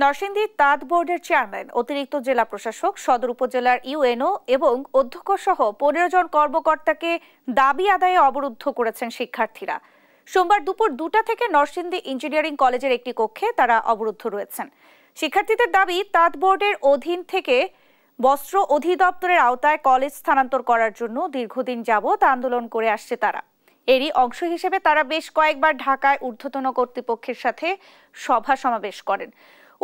নরসিংদী তাঁত বোর্ডের চেয়ারম্যান, অতিরিক্ত জেলা প্রশাসক, সদর উপজেলার ইউএনও এবং অধ্যক্ষ সহ 15 জন কর্মকর্তাকে দাবি আদায়ে অবরুদ্ধ করেছেন শিক্ষার্থীরা। সোমবার দুপুর 2টা থেকে নরসিংদী ইঞ্জিনিয়ারিং কলেজের একটি কক্ষে তারা অবরুদ্ধ রয়েছেন। শিক্ষার্থীদের দাবি, তাঁত বোর্ডের অধীন থেকে বস্ত্র অধিদপ্তরের আওতায় কলেজ স্থানান্তর করার জন্য দীর্ঘদিন যাবৎ আন্দোলন করে আসছে তারা। এরই অংশ হিসেবে তারা বেশ কয়েকবার ঢাকায় ঊর্ধ্বতন কর্তৃপক্ষের সাথে সভা সমাবেশ করেন।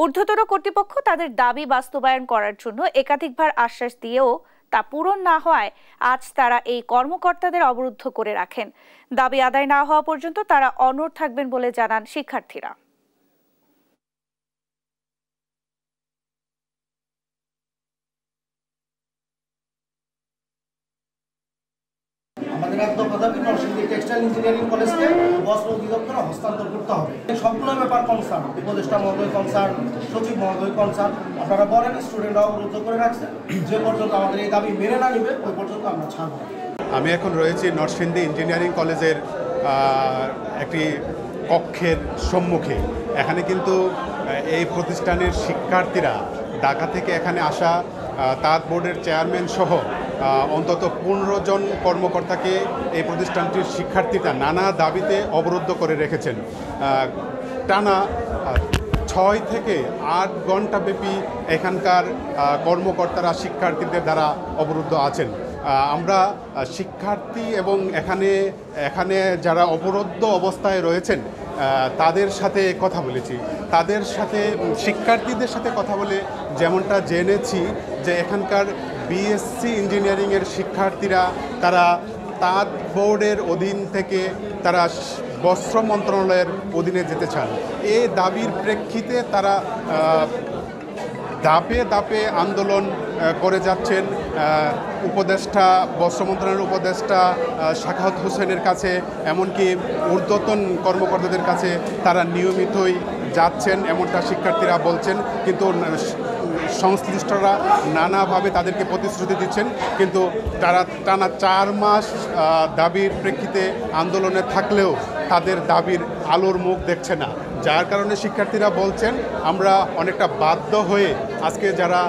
ঊর্ধ্বতন কর্তৃপক্ষ তাদের দাবি বাস্তবায়ন করার জন্য একাধিকবার আশ্বাস দিয়েও তা পূরণ না হওয়ায় আজ তারা এই কর্মকর্তাদের অবরুদ্ধ করে রাখেন। দাবি আদায় না হওয়া পর্যন্ত তারা অনড় থাকবেন বলে জানান শিক্ষার্থীরা। আমাদের এক দফা দাবি নরসিংদী টেক্সটাইল ইঞ্জিনিয়ারিং কলেজকে বস্ত্র অধিদপ্তরে হস্তান্তর করতে হবে। সবগুলো ব্যাপার কনসার্ন, উপদেষ্টা মহোদয় কনসার্ন, সচিব মহোদয় কনসার্ন। আপনারা বলেন স্টুডেন্টরা অবরুদ্ধ করে রাখছেন, যে পর্যন্ত আমাদের এই দাবি মেনে না নিবে ওই পর্যন্ত আমরা ছাড়ব। আমি এখন রয়েছি নরসিংদী ইঞ্জিনিয়ারিং কলেজের একটি কক্ষের সম্মুখে। এখানে কিন্তু এই প্রতিষ্ঠানের শিক্ষার্থীরা ঢাকা থেকে এখানে আসা তাঁত বোর্ডের চেয়ারম্যান সহ অন্তত 15 জন কর্মকর্তাকে এই প্রতিষ্ঠানটির শিক্ষার্থীরা নানা দাবিতে অবরুদ্ধ করে রেখেছেন। টানা 6 থেকে 8 ঘন্টা ব্যাপী এখানকার কর্মকর্তারা শিক্ষার্থীদের দ্বারা অবরুদ্ধ আছেন। আমরা শিক্ষার্থী এবং এখানে যারা অবরুদ্ধ অবস্থায় রয়েছেন তাদের সাথে কথা বলেছি। তাদের সাথে শিক্ষার্থীদের সাথে কথা বলে যেমনটা জেনেছি যে এখানকার বিএসসি ইঞ্জিনিয়ারিংয়ের শিক্ষার্থীরা তারা তাঁত বোর্ডের অধীন থেকে তারা বস্ত্র মন্ত্রণালয়ের অধীনে যেতে চান। এই দাবির প্রেক্ষিতে তারা ধাপে ধাপে আন্দোলন করে যাচ্ছেন। উপদেষ্টা, বস্ত্র মন্ত্রণালয়ের উপদেষ্টা শাখাওয়াত হোসেনের কাছে, এমনকি ঊর্ধ্বতন কর্মকর্তাদের কাছে তারা নিয়মিতই যাচ্ছেন, এমনটা শিক্ষার্থীরা বলছেন। কিন্তু সংশ্লিষ্টরা নানাভাবে তাদেরকে প্রতিশ্রুতি দিচ্ছেন, কিন্তু তারা টানা 4 মাস দাবির প্রেক্ষিতে আন্দোলনে থাকলেও তাদের দাবির আলোর মুখ দেখছে না। যার কারণে শিক্ষার্থীরা বলছেন, আমরা অনেকটা বাধ্য হয়ে আজকে যারা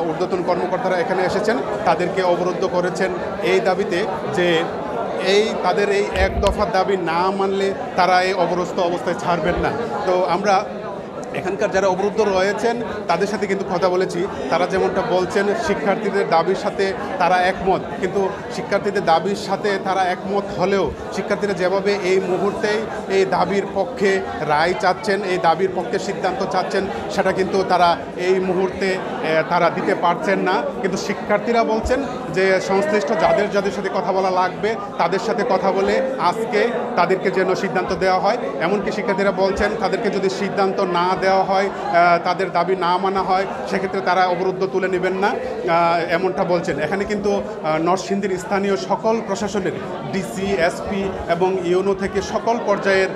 ঊর্ধ্বতন কর্মকর্তারা এখানে এসেছেন তাদেরকে অবরুদ্ধ করেছেন এই দাবিতে যে তাদের এই এক দফা দাবি না মানলে তারা এই অবরুদ্ধ অবস্থায় ছাড়বেন না। তো আমরা এখানকার যারা অবরুদ্ধ রয়েছেন তাদের সাথে কিন্তু কথা বলেছি। তারা যেমনটা বলছেন, শিক্ষার্থীদের দাবির সাথে তারা একমত, কিন্তু শিক্ষার্থীদের দাবির সাথে তারা একমত হলেও শিক্ষার্থীরা যেভাবে এই মুহূর্তেই এই দাবির পক্ষে রায় চাচ্ছেন, এই দাবির পক্ষে সিদ্ধান্ত চাচ্ছেন, সেটা কিন্তু তারা এই মুহূর্তে তারা দিতে পারছেন না। কিন্তু শিক্ষার্থীরা বলছেন যে সংশ্লিষ্ট যাদের সাথে কথা বলা লাগবে তাদের সাথে কথা বলে আজকে তাদেরকে যেন সিদ্ধান্ত দেওয়া হয়। এমনকি শিক্ষার্থীরা বলছেন তাদেরকে যদি সিদ্ধান্ত না দেওয়া হয়, তাদের দাবি না মানা হয়, সেক্ষেত্রে তারা অবরুদ্ধ তুলে নেবেন না, এমনটা বলছেন। এখানে কিন্তু নরসিংদীর স্থানীয় সকল প্রশাসনের ডিসি, এসপি এবং ইউনো থেকে সকল পর্যায়ের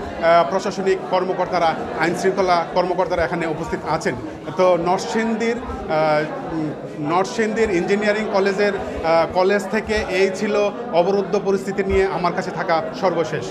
প্রশাসনিক কর্মকর্তারা, আইনশৃঙ্খলা কর্মকর্তারা এখানে উপস্থিত আছেন। তো নরসিংদীর ইঞ্জিনিয়ারিং কলেজ থেকে এই ছিল অবরুদ্ধ পরিস্থিতি নিয়ে আমার কাছে থাকা সর্বশেষ।